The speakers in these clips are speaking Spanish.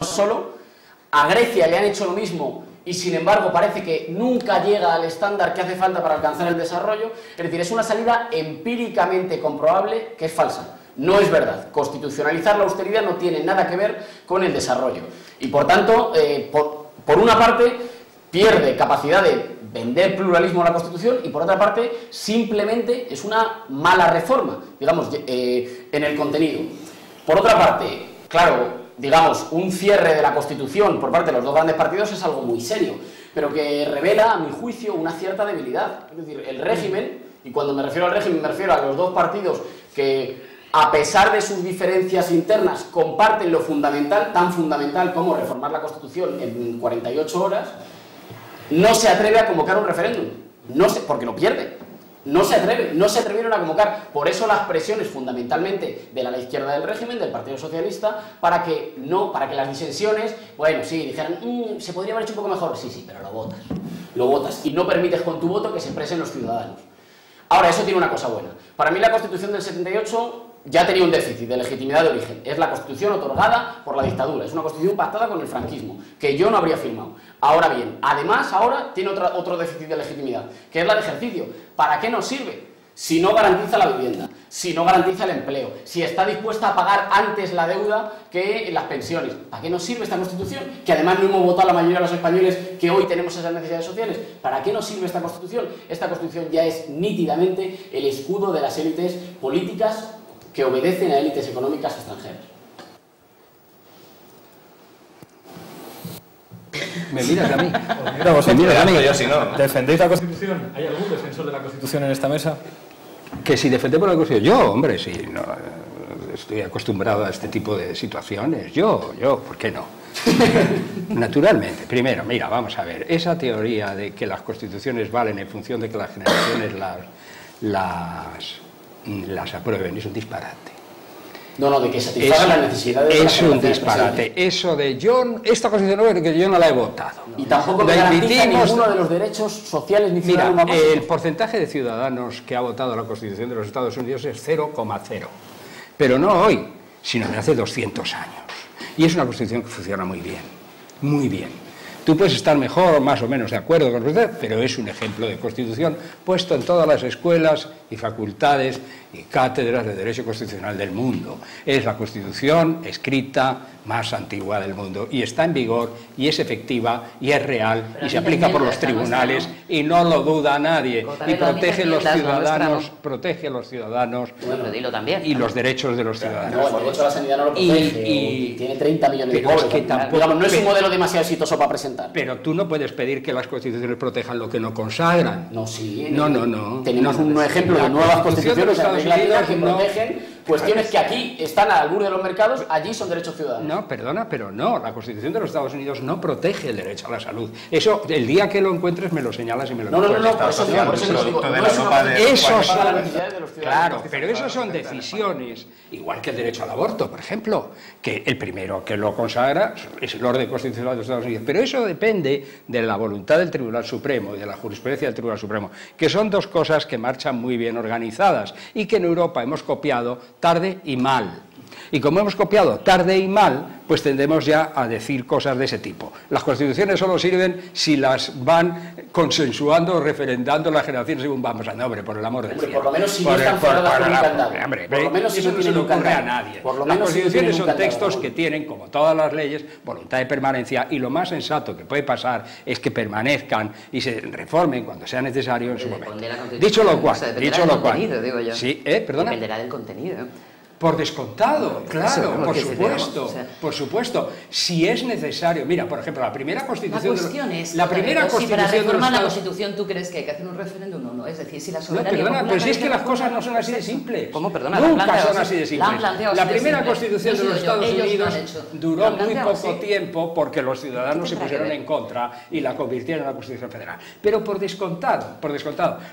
solo, a Grecia le han hecho lo mismo y sin embargo parece que nunca llega al estándar que hace falta para alcanzar el desarrollo. Es decir, es una salida empíricamente comprobable que es falsa. No es verdad. Constitucionalizar la austeridad no tiene nada que ver con el desarrollo. Y por tanto, por una parte, pierde capacidad de vender pluralismo a la Constitución y por otra parte, simplemente es una mala reforma, digamos, en el contenido. Por otra parte, claro, digamos, un cierre de la Constitución por parte de los dos grandes partidos es algo muy serio, pero que revela, a mi juicio, una cierta debilidad. Es decir, el régimen, y cuando me refiero al régimen me refiero a los dos partidos que, a pesar de sus diferencias internas, comparten lo fundamental, tan fundamental como reformar la Constitución en 48 horas, no se atreve a convocar un referéndum, porque lo pierde. No se atrevieron a convocar. Por eso las presiones fundamentalmente de la izquierda del régimen, del Partido Socialista, para que las disensiones, bueno, sí, dijeran, se podría haber hecho un poco mejor, sí, pero lo votas y no permites con tu voto que se expresen los ciudadanos. Ahora, eso tiene una cosa buena. Para mí la Constitución del 78 ya tenía un déficit de legitimidad de origen. Es la Constitución otorgada por la dictadura. Es una Constitución pactada con el franquismo, que yo no habría firmado. Ahora bien, además ahora tiene otro déficit de legitimidad, que es la de ejercicio. ¿Para qué nos sirve? Si no garantiza la vivienda, si no garantiza el empleo, si está dispuesta a pagar antes la deuda que las pensiones. ¿Para qué nos sirve esta Constitución? Que además no hemos votado la mayoría de los españoles que hoy tenemos esas necesidades sociales. ¿Para qué nos sirve esta Constitución? Esta Constitución ya es nítidamente el escudo de las élites políticas que obedecen a élites económicas extranjeras. Me miras a mí. Mira, vosotros, yo si no. ¿Defendéis la Constitución? ¿Hay algún defensor de la Constitución en esta mesa? Que si defendemos la Constitución, yo, hombre, sí, no, estoy acostumbrado a este tipo de situaciones. Yo, ¿por qué no? Naturalmente. Primero, mira, vamos a ver, esa teoría de que las constituciones valen en función de que las generaciones las aprueben es un disparate. No, de que satisfagan las necesidades. Es un disparate. Eso de esta Constitución que yo no la he votado. Y tampoco me garantiza ninguno de los derechos sociales ni ciudadanos. Mira, el porcentaje de ciudadanos que ha votado la Constitución de los Estados Unidos es 0,0. Pero no hoy, sino de hace 200 años. Y es una Constitución que funciona muy bien. Muy bien. Tú puedes estar mejor o más o menos de acuerdo con usted, pero es un ejemplo de Constitución puesto en todas las escuelas y facultades y cátedras de Derecho Constitucional del mundo. Es la Constitución escrita más antigua del mundo y está en vigor y es efectiva y es real y se aplica por los tribunales y no lo duda nadie y protege a los ciudadanos bueno, dilo también, y los derechos de los ciudadanos. No, el derecho a la sanidad no lo protege y tiene 30 millones de pobres. Digamos, no es un modelo demasiado exitoso para presentar. Pero tú no puedes pedir que las constituciones protejan lo que no consagran. No, sí. No. Tenemos un ejemplo de nuevas constituciones que protegen cuestiones que aquí están al albur de los mercados, allí son derechos ciudadanos. No, perdona, pero no. La Constitución de los Estados Unidos no protege el derecho a la salud. Eso, el día que lo encuentres, me lo señalas y me lo encuentras. No, por eso lo digo. Claro, pero eso son decisiones, igual que el derecho al aborto, por ejemplo, que el primero que lo consagra es el orden constitucional de los Estados Unidos. Pero eso depende de la voluntad del Tribunal Supremo y de la jurisprudencia del Tribunal Supremo, que son dos cosas que marchan muy bien organizadas y que en Europa hemos copiado tarde y mal. Y como hemos copiado tarde y mal, pues tendemos ya a decir cosas de ese tipo. Las constituciones solo sirven si las van consensuando o referendando las generaciones según vamos andando. Hombre, por el amor del cielo. Por lo menos si no están cerradas por un candado. Por lo menos eso no se le ocurre a nadie. Las constituciones son textos que tienen, como todas las leyes, voluntad de permanencia y lo más sensato que puede pasar es que permanezcan y se reformen cuando sea necesario en su momento. Dicho lo cual, sí, perdona. Dependerá del contenido. Por descontado, claro, por supuesto. Si es necesario, mira, por ejemplo, la primera Constitución... La primera Constitución si para reformar la Constitución tú crees que hay que hacer un referéndum o no, es decir, si la soberanía... No, perdona, pero si es que las cosas no son así de simples. ¿Cómo? Perdona, nunca son así de simples. La primera Constitución de los Estados Unidos duró muy poco tiempo porque los ciudadanos se pusieron en contra y la convirtieron en la Constitución Federal. Pero por descontado.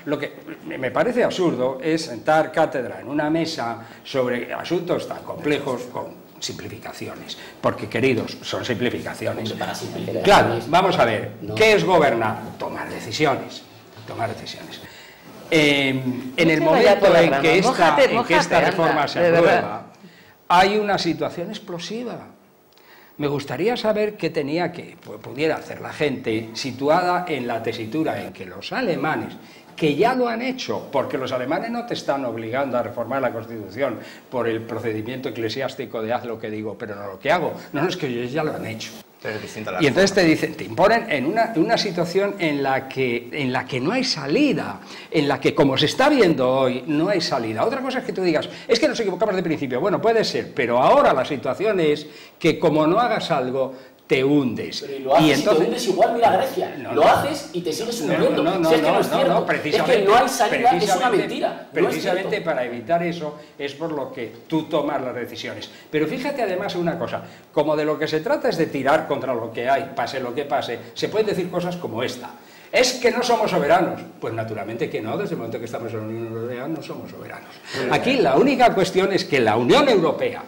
Lo que me parece absurdo es sentar cátedra en una mesa sobre asuntos tan complejos con simplificaciones, porque queridos, son simplificaciones. Claro, vamos a ver, ¿qué es gobernar? Tomar decisiones. En el momento en que esta reforma se aprueba, hay una situación explosiva. Me gustaría saber qué tenía que pudiera hacer la gente situada en la tesitura en que los alemanes, que ya lo han hecho, porque los alemanes no te están obligando a reformar la Constitución por el procedimiento eclesiástico de haz lo que digo, pero no lo que hago. No, es que ellos ya lo han hecho. Y entonces te dicen, te imponen en una situación en la que no hay salida, en la que, como se está viendo hoy, no hay salida. Otra cosa es que tú digas, es que nos equivocamos de principio. Bueno, puede ser, pero ahora la situación es que como no hagas algo, te hundes. Pero lo haces y entonces te hundes igual, mira Grecia. Lo haces y te sigues hundiendo. Si es que no es cierto. Es que no hay salida, es una mentira. Precisamente para evitar eso es por lo que tú tomas las decisiones. Pero fíjate además una cosa, como de lo que se trata es de tirar contra lo que hay, pase lo que pase, se pueden decir cosas como esta. ¿Es que no somos soberanos? Pues naturalmente que no, desde el momento que estamos en la Unión Europea no somos soberanos. Aquí la única cuestión es que la Unión Europea,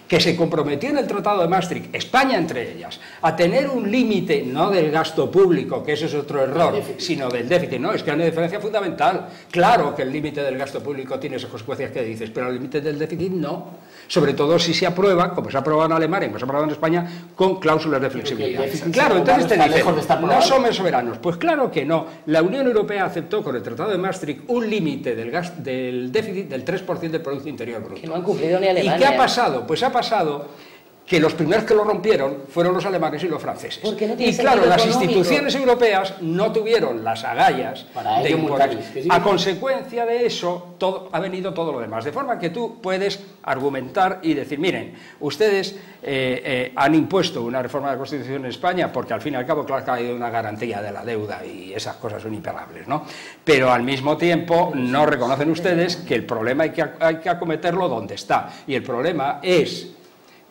que se comprometió en el Tratado de Maastricht, España entre ellas, a tener un límite, no del gasto público, que eso es otro error, sino del déficit. No, es que hay una diferencia fundamental. Claro que el límite del gasto público tiene esas consecuencias que dices, pero el límite del déficit no. Sobre todo si se aprueba, como se ha aprobado en Alemania y como se ha aprobado en España, con cláusulas de flexibilidad. Claro, entonces te dicen, no somos soberanos. Pues claro que no. La Unión Europea aceptó con el Tratado de Maastricht un límite del déficit del 3% del Producto Interior Bruto. Que no han cumplido ni Alemania. ¿Y qué ha pasado? Pues ha pasado que los primeros que lo rompieron fueron los alemanes y los franceses. No y claro, las instituciones europeas no tuvieron las agallas de imponer. A consecuencia de eso, ha venido todo lo demás. De forma que tú puedes argumentar y decir, miren, ustedes han impuesto una reforma de la Constitución en España porque al fin y al cabo, claro que ha habido una garantía de la deuda y esas cosas son impagables, ¿no? Pero al mismo tiempo no reconocen ustedes que el problema hay que acometerlo donde está. Y el problema es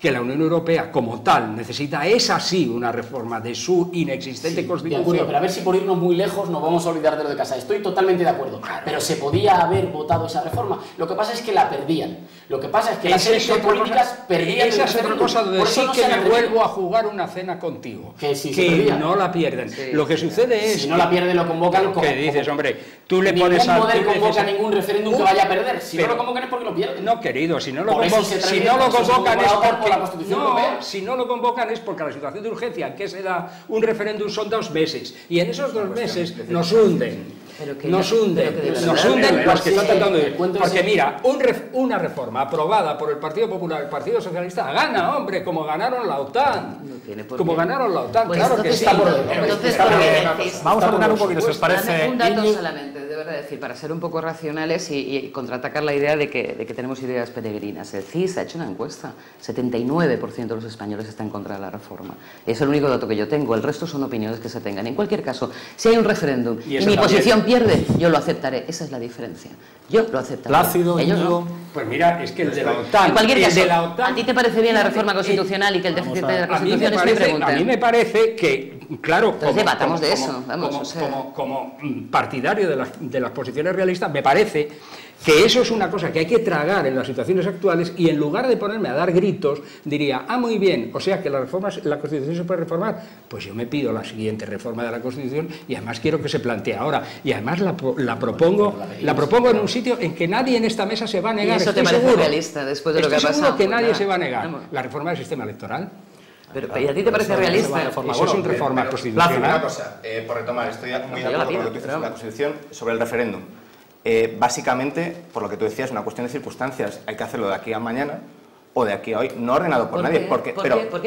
que la Unión Europea como tal necesita, es así, una reforma de su inexistente Constitución. De acuerdo, pero a ver si por irnos muy lejos nos vamos a olvidar de lo de Casado. Estoy totalmente de acuerdo, claro. Pero se podía haber votado esa reforma. Lo que pasa es que la perdían. Lo que pasa es que las élites políticas perdían. Esa es otra cosa de decir que me vuelvo a jugar una cena contigo. Que no la pierden. Lo que sucede es... Si no la pierden lo convocan como... ¿Qué dices, hombre? Tú le pones al... Ningún poder convoca ningún referéndum que vaya a perder. Si no lo convocan es porque lo pierden. No, querido, si no lo convocan es porque... No, si no lo convocan es porque la situación de urgencia en que se da un referéndum son 2 meses y en esos 2 meses nos hunden. Nos hunden los que están tratando de... Porque mira, una reforma aprobada por el Partido Popular, el Partido Socialista, gana, hombre, como ganaron la OTAN. Como ganaron la OTAN, claro que sí. Vamos a tocar un poquito, si os parece. Un dato solamente, de verdad, decir, para ser un poco racionales y contraatacar la idea de que tenemos ideas peregrinas. El CIS ha hecho una encuesta, 79% de los españoles están en contra de la reforma. Es el único dato que yo tengo, el resto son opiniones que se tengan. En cualquier caso, si hay un referéndum y mi posición pierde, yo lo aceptaré. Esa es la diferencia. Yo lo aceptaré. Plácido, ellos no. Pues mira, es que el de la OTAN... En cualquier caso, ¿a ti te parece bien la reforma constitucional y que el déficit de la Constitución es mi pregunta? A mí me parece que, claro, como partidario de las posiciones realistas, me parece que eso es una cosa que hay que tragar en las situaciones actuales y en lugar de ponerme a dar gritos, diría, muy bien, o sea que la Constitución se puede reformar, pues yo me pido la siguiente reforma de la Constitución y además quiero que se plantee ahora y además la propongo en un sitio en que nadie en esta mesa se va a negar. ¿Y eso te parece realista después de lo que ha pasado? Estoy seguro que nadie se va a negar. La reforma del sistema electoral. Pero, ¿y a ti te parece realista? Eso es una reforma constitucional. Una cosa, por retomar, estoy muy de acuerdo con lo que tú dices sobre la Constitución, sobre el referéndum. Básicamente, por lo que tú decías, es una cuestión de circunstancias. Hay que hacerlo de aquí a mañana o de aquí a hoy, no ordenado por nadie. ¿Por qué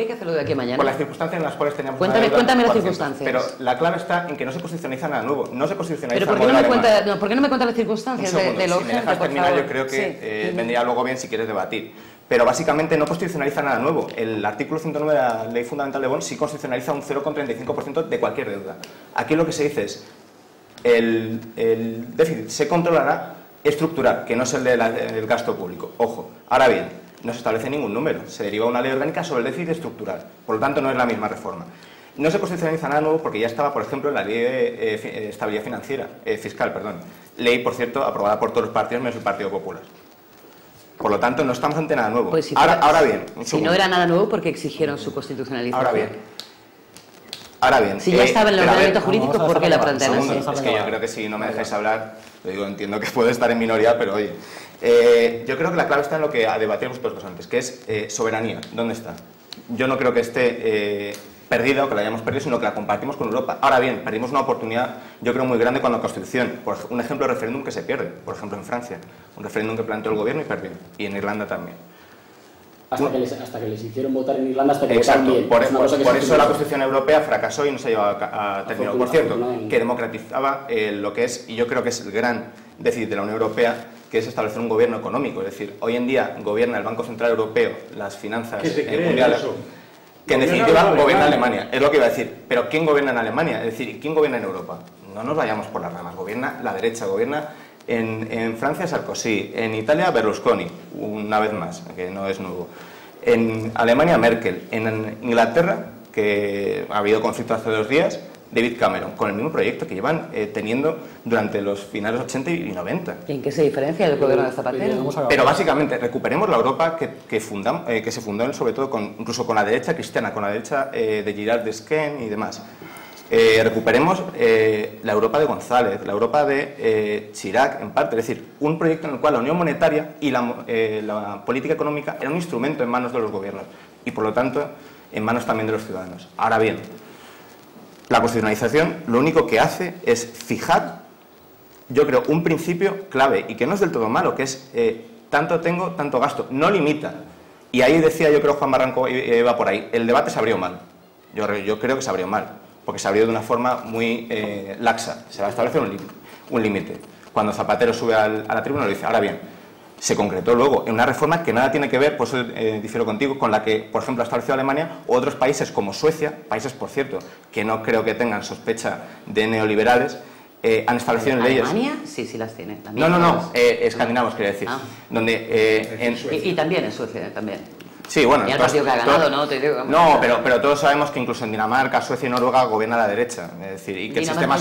hay que hacerlo de aquí a mañana? Por las circunstancias en las cuales teníamos... Cuéntame las circunstancias. Pero la clave está en que no se constitucionaliza nada nuevo. No se constitucionaliza... ¿Pero por qué no me cuentas las circunstancias de lo urgente, si me dejas terminar, yo creo que vendría luego bien si quieres debatir. Pero básicamente no constitucionaliza nada nuevo. El artículo 109 de la Ley Fundamental de Bonn sí constitucionaliza un 0,35% de cualquier deuda. Aquí lo que se dice es el déficit se controlará estructural, que no es el del gasto público. Ojo, ahora bien, no se establece ningún número, se deriva una ley orgánica sobre el déficit estructural, por lo tanto no es la misma reforma. No se constitucionaliza nada nuevo porque ya estaba, por ejemplo, en la ley de estabilidad fiscal, ley, por cierto, aprobada por todos los partidos menos el Partido Popular. Por lo tanto, no estamos ante nada nuevo. Pues si ahora bien... Si no era nada nuevo, ¿por qué exigieron su constitucionalización? Ahora bien... Si ya estaba en el ordenamiento jurídico, ¿por qué la plantean así? Es que yo creo que si no me dejáis hablar, lo digo, entiendo que puedo estar en minoría, pero oye... yo creo que la clave está en lo que debatíamos todos antes, que es soberanía. ¿Dónde está? yo no creo que esté perdida o que la hayamos perdido, sino que la compartimos con Europa. Ahora bien, perdimos una oportunidad, yo creo, muy grande con la Constitución. Por un ejemplo, el referéndum que se pierde, por ejemplo, en Francia. Un referéndum que planteó el gobierno y perdió. Y en Irlanda también. Hasta que les hicieron votar en Irlanda, hasta que Exacto, votaron bien. por Es eso la Constitución Europea fracasó y no se llevó a término. Por cierto, que democratizaba lo que es, y yo creo que es el gran déficit de la Unión Europea, que es establecer un gobierno económico. Es decir, hoy en día gobierna el Banco Central Europeo las finanzas mundiales. Que en definitiva gobierna Alemania, es lo que iba a decir. Pero ¿quién gobierna en Alemania? Es decir, ¿quién gobierna en Europa? No nos vayamos por las ramas, gobierna la derecha, gobierna en Francia Sarkozy, en Italia Berlusconi, una vez más, que no es nuevo. En Alemania Merkel, en Inglaterra, que ha habido conflicto hace 2 días, David Cameron, con el mismo proyecto que llevan teniendo durante los finales 80 y 90. ¿Y en qué se diferencia del gobierno de Zapatero? Pero básicamente recuperemos la Europa que se fundó sobre todo incluso con la derecha cristiana, con la derecha de Girard d'Esquerre y demás. Recuperemos la Europa de González, la Europa de Chirac, en parte. Es decir, un proyecto en el cual la unión monetaria y la política económica era un instrumento en manos de los gobiernos y, por lo tanto, en manos también de los ciudadanos. Ahora bien, la constitucionalización lo único que hace es fijar, yo creo, un principio clave y que no es del todo malo, que es tanto tengo, tanto gasto. No limita. Y ahí decía, yo creo, Juan Barranco iba por ahí, el debate se abrió mal. Yo creo que se abrió mal, porque se abrió de una forma muy laxa. Se va a establecer un límite. Cuando Zapatero sube a la tribuna lo dice. Ahora bien, se concretó luego en una reforma que nada tiene que ver, por eso difiero contigo, con la que, por ejemplo, ha establecido Alemania o otros países como Suecia, países, por cierto, que no creo que tengan sospecha de neoliberales, han establecido leyes. ¿Alemania? Sí, sí las tiene. No, escandinavos, quería decir. Y también en Suecia, también. Sí, bueno. Y el partido que ha ganado, ¿no? Te digo, no, pero todos sabemos que incluso en Dinamarca, Suecia y Noruega gobierna la derecha. Es decir, y que el sistema.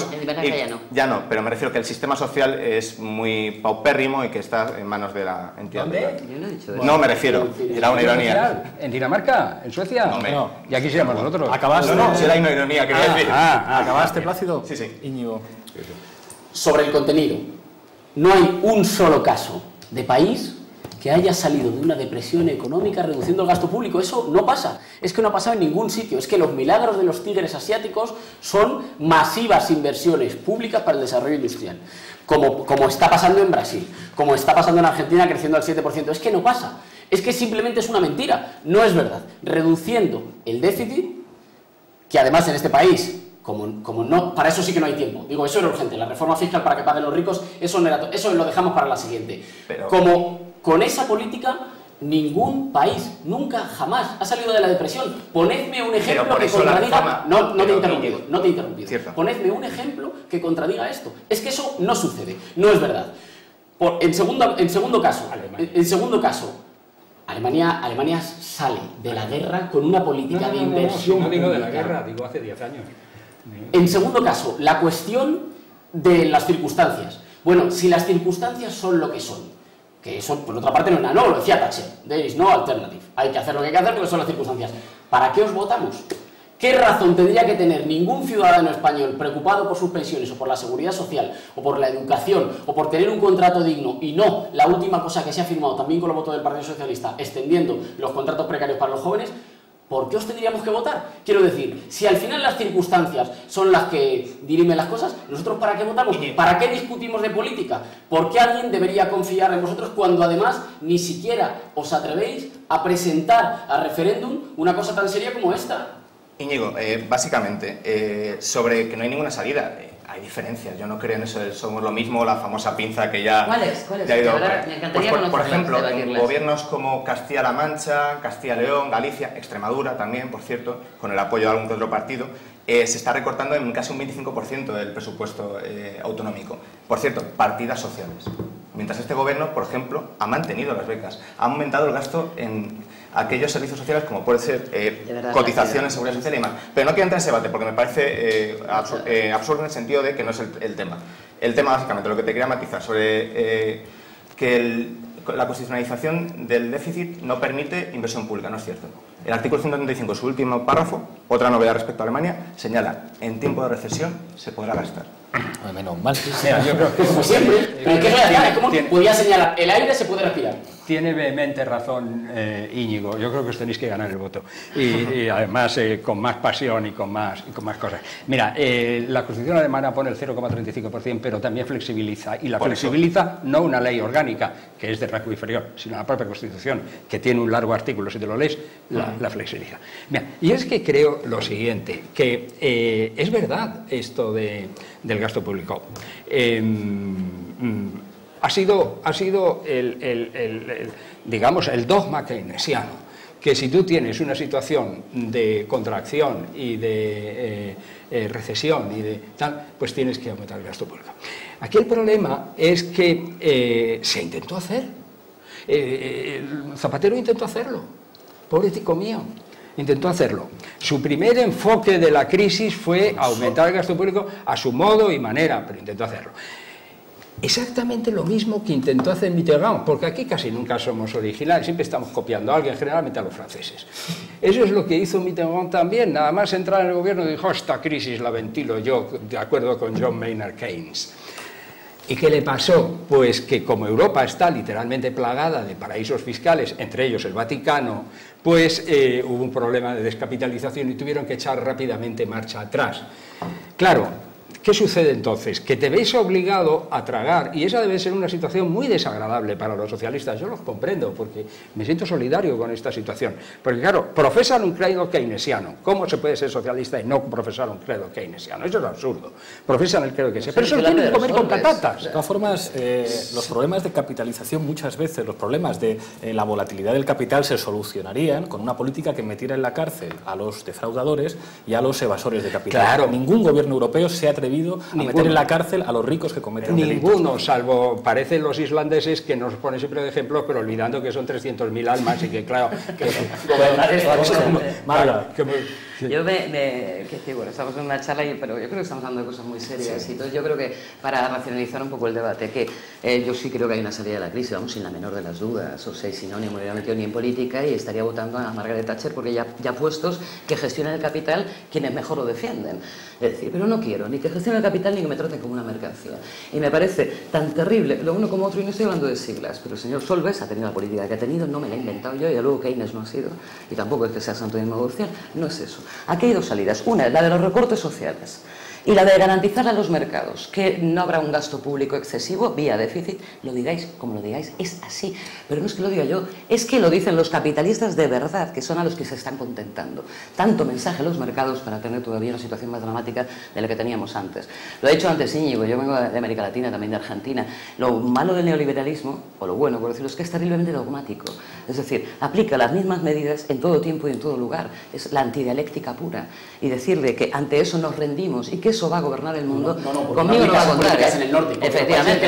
Ya no, pero me refiero que el sistema social es muy paupérrimo y que está en manos de la entidad. ¿Dónde? Yo no he dicho eso. No, me refiero. Era una ironía. ¿En Dinamarca? ¿En Suecia? No. Y aquí seríamos nosotros. ¿Acabaste? No, será una ironía, quería decir. ¿Acabaste, Plácido? Sí. Íñigo. Sobre el contenido, no hay un solo caso de país que haya salido de una depresión económica reduciendo el gasto público. Eso no pasa. Es que no ha pasado en ningún sitio. Es que los milagros de los tigres asiáticos son masivas inversiones públicas para el desarrollo industrial. Como está pasando en Brasil, como está pasando en Argentina creciendo al 7%. Es que no pasa. Es que simplemente es una mentira. No es verdad. Reduciendo el déficit, que además en este país, como no, para eso sí que no hay tiempo. Digo, eso era urgente. La reforma fiscal para que paguen los ricos, eso lo dejamos para la siguiente. Pero... Con esa política, ningún país, nunca, jamás, ha salido de la depresión. Ponedme un ejemplo que contradiga... No te he interrumpido. Cierto. Ponedme un ejemplo que contradiga esto. Es que eso no sucede, no es verdad. En segundo caso, Alemania sale de la guerra con una política de inversión. No digo de la guerra, digo hace 10 años. En segundo caso, la cuestión de las circunstancias. Bueno, si las circunstancias son lo que son, que eso, por otra parte, no es nada, no, lo decía Thatcher, there is no alternative. Hay que hacer lo que hay que hacer porque son las circunstancias. ¿Para qué os votamos? ¿Qué razón tendría que tener ningún ciudadano español preocupado por sus pensiones o por la seguridad social o por la educación o por tener un contrato digno y no la última cosa que se ha firmado también con los votos del Partido Socialista, extendiendo los contratos precarios para los jóvenes? ¿Por qué os tendríamos que votar? Quiero decir, si al final las circunstancias son las que dirimen las cosas, ¿nosotros para qué votamos? ¿Para qué discutimos de política? ¿Por qué alguien debería confiar en vosotros cuando además ni siquiera os atrevéis a presentar a referéndum una cosa tan seria como esta? Íñigo, básicamente, sobre que no hay ninguna salida, hay diferencias. Yo no creo en eso de somos lo mismo, la famosa pinza que ya... ¿Cuál es? Ya ha ido, Me encantaría pues por conocerlas, ejemplo, en debatirlas. gobiernos como Castilla-La Mancha, Castilla-León, Galicia, Extremadura también, por cierto, con el apoyo de algún que otro partido, se está recortando en casi un 25% del presupuesto autonómico. Por cierto, partidas sociales. Mientras este gobierno, por ejemplo, ha mantenido las becas, ha aumentado el gasto en aquellos servicios sociales como puede ser cotizaciones, seguridad social y demás. Pero no quiero entrar en ese debate porque me parece absurdo en el sentido de que no es el tema. El tema, básicamente, lo que te quería matizar sobre que la constitucionalización del déficit no permite inversión pública, no es cierto. El artículo 135, su último párrafo, otra novedad respecto a Alemania, señala, en tiempo de recesión se podrá gastar. Menos mal. Mira, yo creo que Como siempre, pero ¿qué es como podía señalar, el aire se puede respirar. Tiene vehemente razón Íñigo. Yo creo que os tenéis que ganar el voto. Y además con más pasión y con más cosas. Mira, la Constitución alemana pone el 0,35%, pero también flexibiliza. Y la flexibiliza no una ley orgánica, que es de rango inferior, sino la propia Constitución, que tiene un largo artículo. Si te lo lees, la flexibiliza. Mira, y es que creo lo siguiente, que es verdad esto del gasto público. Ha sido digamos, el dogma keynesiano, que si tú tienes una situación de contracción y de recesión y de tal, pues tienes que aumentar el gasto público. Aquí el problema es que se intentó hacer. Zapatero intentó hacerlo, pobrecito mío. Intentó hacerlo. Su primer enfoque de la crisis fue aumentar el gasto público a su modo y manera, pero intentó hacerlo. Exactamente lo mismo que intentó hacer Mitterrand, porque aquí casi nunca somos originales, siempre estamos copiando a alguien, generalmente a los franceses. Eso es lo que hizo Mitterrand también, nada más entrar en el gobierno dijo, esta crisis la ventilo yo, de acuerdo con John Maynard Keynes. ¿Y qué le pasó? Pues que como Europa está literalmente plagada de paraísos fiscales, entre ellos el Vaticano, pues hubo un problema de descapitalización y tuvieron que echar rápidamente marcha atrás. Claro, ¿qué sucede entonces? Que te veis obligado a tragar, y esa debe ser una situación muy desagradable para los socialistas. Yo los comprendo, porque me siento solidario con esta situación. Porque claro, profesan un credo keynesiano. ¿Cómo se puede ser socialista y no profesar un credo keynesiano? Eso es absurdo. Profesan el credo keynesiano. Pero eso lo tienen que comer con patatas. De todas formas, los problemas de capitalización muchas veces, los problemas de la volatilidad del capital se solucionarían con una política que metiera en la cárcel a los defraudadores y a los evasores de capital. Claro. Ningún gobierno europeo se ha atrevido a meter en la cárcel a los ricos que cometen delitos. Ninguno, salvo parecen los islandeses que nos ponen siempre de ejemplo, pero olvidando que son 300.000 almas y que claro... Bueno, estamos en una charla, pero yo creo que estamos hablando de cosas muy serias. Y entonces yo creo que para racionalizar un poco el debate, que yo sí creo que hay una salida de la crisis, vamos, sin la menor de las dudas. O sea, si no, ni me hubiera metido ni en política y estaría votando a Margaret Thatcher porque ya puestos que gestionen el capital quienes mejor lo defienden. Es decir, pero no quiero ni que gestione el capital ni que me traten como una mercancía. Y me parece tan terrible lo uno como otro, y no estoy hablando de siglas, pero el señor Solbes ha tenido la política que ha tenido, no me la he inventado yo, y luego Keynes no ha sido, y tampoco es que sea santo de devoción, no es eso. Aquí hay dos salidas, una es la de los recortes sociales y la de garantizar a los mercados que no habrá un gasto público excesivo vía déficit. Lo digáis como lo digáis, es así, pero no es que lo diga yo, es que lo dicen los capitalistas de verdad, que son a los que se están contentando. Tanto mensaje a los mercados para tener todavía una situación más dramática de la que teníamos antes. Lo ha dicho antes Íñigo, yo vengo de América Latina, también de Argentina. Lo malo del neoliberalismo, o lo bueno por decirlo, es que es terriblemente dogmático, es decir, aplica las mismas medidas en todo tiempo y en todo lugar, es la antidialéctica pura, y decirle que ante eso nos rendimos y que eso va a gobernar el mundo, conmigo no va a contar. En el norte, efectivamente,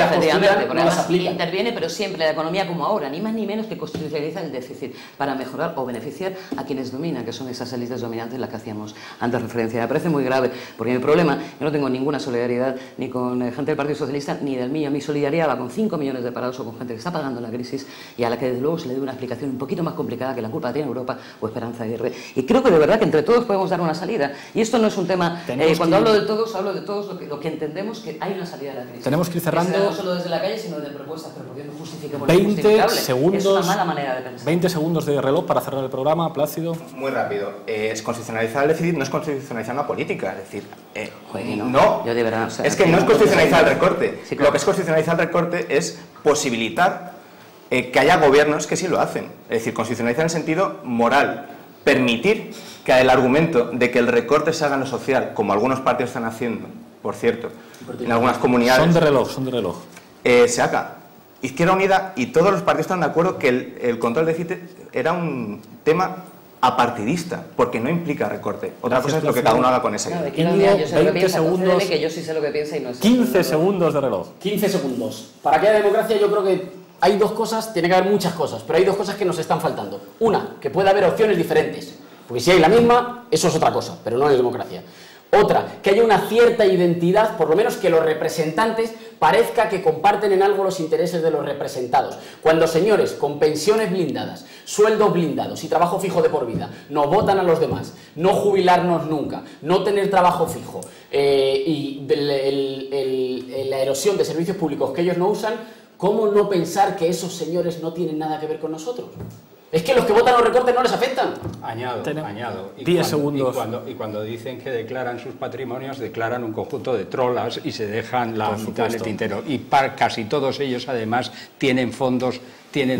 porque no además interviene, pero siempre la economía como ahora, ni más ni menos que constitucionaliza el déficit para mejorar o beneficiar a quienes dominan, que son esas élites dominantes, las que hacíamos antes referencia. Me parece muy grave, porque mi problema, yo no tengo ninguna solidaridad ni con gente del Partido Socialista ni del mío. Mi solidaridad va con 5 millones de parados o con gente que está pagando la crisis y a la que desde luego se le dé una explicación un poquito más complicada, que la culpa tiene Europa o Esperanza Aguirre. Y creo que de verdad que entre todos podemos dar una salida. Y esto no es un tema, cuando hablo de todos lo que entendemos que hay una salida de la crisis. Tenemos que ir cerrando. No solo desde la calle, sino desde propuestas, pero porque no justifiquemos 20 segundos, es una mala manera de pensar. 20 segundos de reloj para cerrar el programa, Plácido. Muy rápido. Es constitucionalizar el déficit, no es constitucionalizar una política. Es decir, no. Yo de verdad, o sea, es que no es constitucionalizar el recorte. Sí, claro. Lo que es constitucionalizar el recorte es posibilitar que haya gobiernos que sí lo hacen. Es decir, constitucionalizar en el sentido moral. Permitir que el argumento de que el recorte se haga en lo social, como algunos partidos están haciendo, por cierto, en algunas comunidades... Son de reloj. Se haga. Izquierda Unida y todos los partidos están de acuerdo que el control del déficit era un tema apartidista, porque no implica recorte. Otra cosa es lo que cada uno haga con ese. 20 segundos. Que yo sí sé lo que piensa y no es 15 segundos de reloj. 15 segundos. Para que haya democracia yo creo que hay dos cosas, tiene que haber muchas cosas, pero hay dos cosas que nos están faltando. Una, que puede haber opciones diferentes, porque si hay la misma, eso es otra cosa, pero no es democracia. Otra, que haya una cierta identidad, por lo menos que los representantes parezca que comparten en algo los intereses de los representados. Cuando señores con pensiones blindadas, sueldos blindados y trabajo fijo de por vida nos votan a los demás, no jubilarnos nunca, no tener trabajo fijo y la erosión de servicios públicos que ellos no usan, ¿cómo no pensar que esos señores no tienen nada que ver con nosotros? Es que los que votan los recortes no les afectan. Añado. 10 segundos. Y cuando dicen que declaran sus patrimonios, declaran un conjunto de trolas y se dejan la mitad del tintero. Y casi todos ellos, además, tienen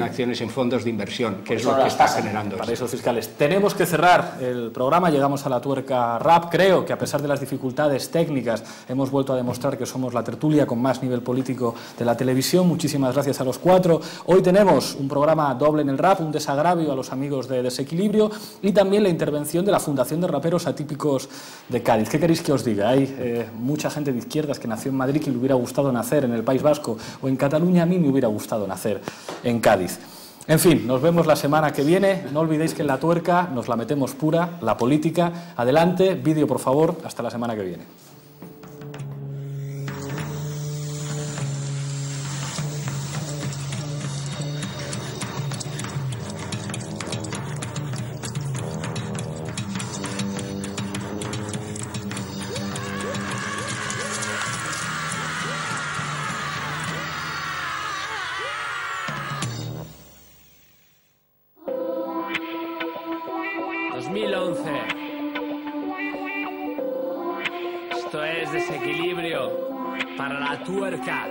acciones en fondos de inversión, que es lo que está generando. Paraísos fiscales. Tenemos que cerrar el programa, llegamos a la tuerca rap. Creo que a pesar de las dificultades técnicas hemos vuelto a demostrar que somos la tertulia con más nivel político de la televisión. Muchísimas gracias a los cuatro. Hoy tenemos un programa doble en el rap, un desagravio a los amigos de Desequilibrio y también la intervención de la Fundación de Raperos Atípicos de Cádiz. ¿Qué queréis que os diga? Hay mucha gente de izquierdas que nació en Madrid que le hubiera gustado nacer en el País Vasco o en Cataluña. A mí me hubiera gustado nacer en Cádiz. En fin, nos vemos la semana que viene. No olvidéis que en la tuerca nos la metemos pura, la política. Adelante, vídeo por favor, hasta la semana que viene. Esto es Desequilibrio para la tuerca.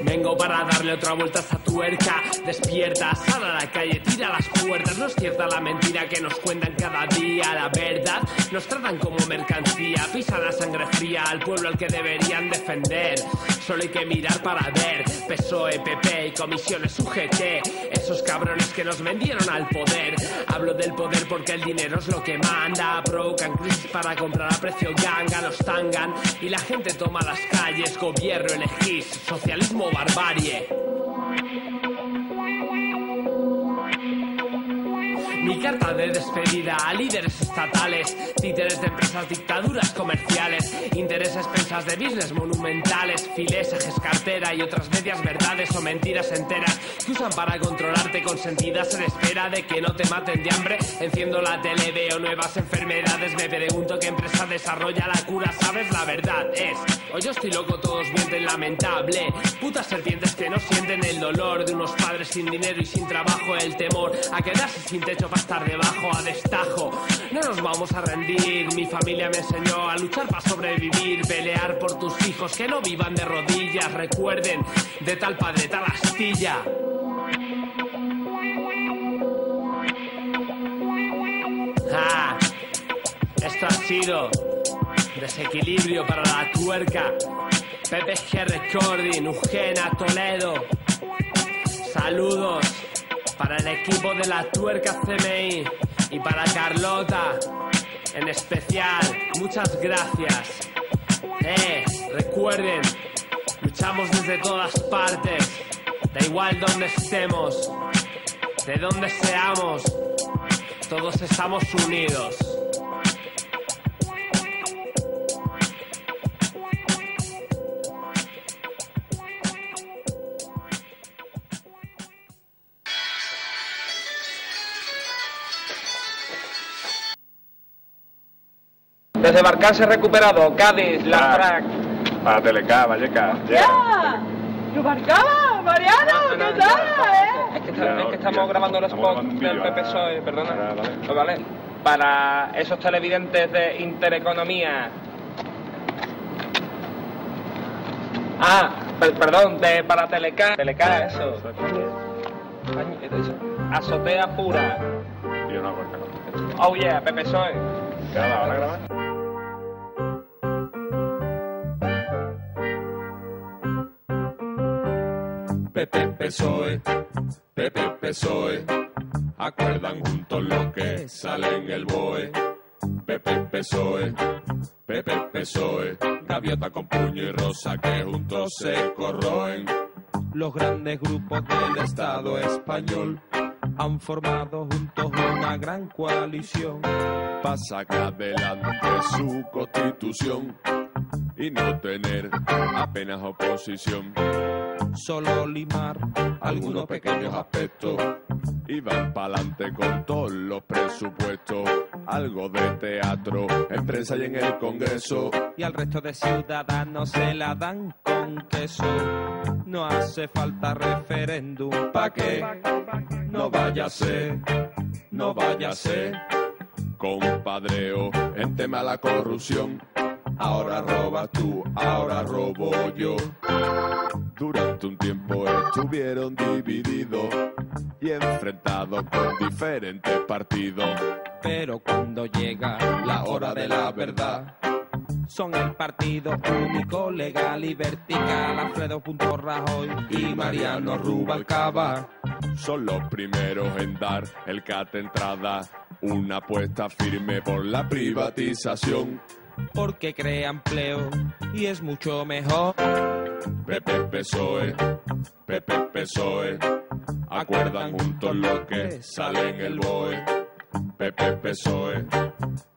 Vengo para darle otra vuelta a esta tuerca. Despierta, sal a la calle, tira las puertas. No es cierta la mentira que nos cuentan cada día. La verdad, nos tratan como mercancía. Pisan la sangre fría al pueblo al que deberían defender. Solo hay que mirar para ver. PSOE, PP y comisiones UGT. Esos cabrones que nos vendieron al poder. Hablo del poder porque el dinero es lo que manda. Provocan crisis para comprar a precio ganga. Los tangan y la gente toma las calles. Gobierno elegís, socialismo barbarie. Mi carta de despedida a líderes estatales, títeres de empresas, dictaduras comerciales, intereses, pensas de business monumentales, filés, ejes, cartera y otras medias verdades o mentiras enteras que usan para controlarte consentidas en espera de que no te maten de hambre. Enciendo la tele, veo nuevas enfermedades, me pregunto qué empresa desarrolla la cura, ¿sabes? La verdad es, o yo estoy loco, todos mienten, lamentable. Putas serpientes que no sienten el dolor de unos padres sin dinero y sin trabajo, el temor a quedarse sin techo para estar debajo a destajo. No nos vamos a rendir, mi familia me enseñó a luchar para sobrevivir, pelear por tus hijos que no vivan de rodillas, recuerden, de tal padre tal astilla. Ah, esto ha sido Desequilibrio para la tuerca. PPG Recording, Eugenia, Toledo. Saludos para el equipo de la tuerca CMI y para Carlota en especial. Muchas gracias. Recuerden, luchamos desde todas partes. Da igual donde estemos, de donde seamos, todos estamos unidos. Desembarcarse recuperado, Cádiz, La Frac. Para Teleca, Valleca. ¡Ya! ¡Desembarcaba, Mariano! ¿Qué tal, Es que estamos grabando el spot del PPSOE, perdona. Vale. Para esos televidentes de Intereconomía. Perdón, para Teleca. Teleca, eso. Azotea pura. Yo no corta. Oh yeah, PPSOE. Graba, ahora graba. PPSOE, PPSOE, acuerdan juntos lo que sale en el BOE. PPSOE, PPSOE, gaviota con puño y rosa que juntos se corroen. Los grandes grupos del Estado español han formado juntos una gran coalición para sacar adelante su constitución y no tener apenas oposición. solo limar algunos pequeños aspectos. Y van pa'lante con todos los presupuestos. Algo de teatro, en prensa y en el Congreso. Y al resto de ciudadanos se la dan con queso. No hace falta referéndum, ¿pa' qué? No vaya a ser, no vaya a ser compadreo en tema de la corrupción. Ahora robas tú, ahora robo yo. Durante un tiempo estuvieron divididos y enfrentados con diferentes partidos. Pero cuando llega La hora de la verdad, son el partido único, legal y vertical. Alfredo Rajoy y Mariano Rubalcaba son los primeros en dar el cate entrada. Una apuesta firme por la privatización, porque crea empleo y es mucho mejor. PP PSOE, PP PSOE, acuerdan juntos lo que sale en el BOE. PP PSOE,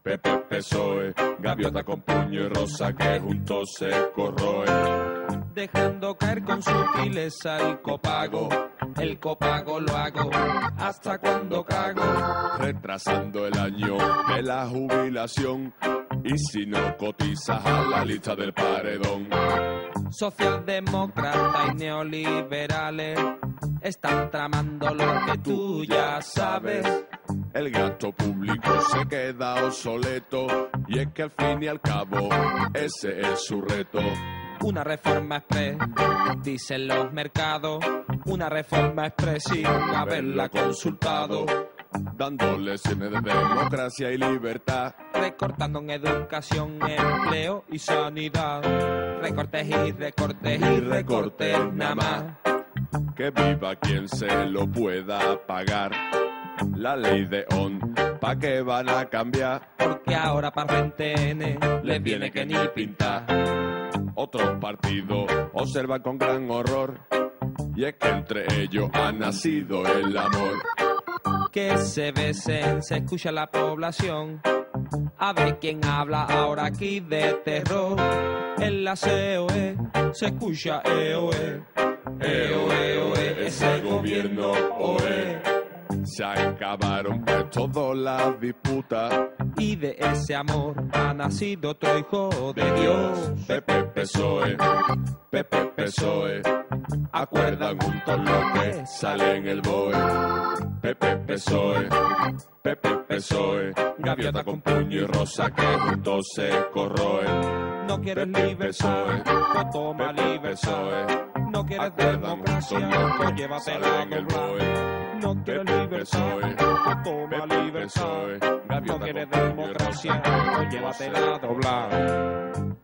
PP PSOE, gaviota con puño y rosa que juntos se corroen. Dejando caer con sutileza el copago. El copago lo hago hasta cuando cago. Retrasando el año de la jubilación, y si no cotizas a la lista del paredón. Socialdemócratas y neoliberales están tramando lo que tú ya sabes. El gasto público se queda obsoleto, y es que al fin y al cabo ese es su reto. Una reforma express, dicen los mercados. Una reforma express sin haberla consultado. Dando lecciones de democracia y libertad. Recortando en educación, empleo y sanidad. Recortes y recortes y recortes nada más. Que viva quien se lo pueda pagar. La ley de ON, ¿pa' qué van a cambiar? Porque ahora para gente N les viene que ni pintar. Otros partidos observan con gran horror, y es que entre ellos ha nacido el amor. Que se besen, se escucha la población. A ver quién habla ahora aquí de terror. En la COE se escucha EOE. EOE, OE, ese gobierno OE. Se acabaron pues todas las disputas, y de ese amor ha nacido otro hijo de Dios. PP PSOE, PP PSOE, acuerdan juntos lo que sale en el BOE. PP PSOE, PP PSOE, gaviota con puño y rosa que juntos se corroen. No quieres libertad, pues toma libertad. No quieres democracia, pues llévatela a doblar. No quieres libertad, pues toma libertad. No quieres democracia, pues llévatela a doblar.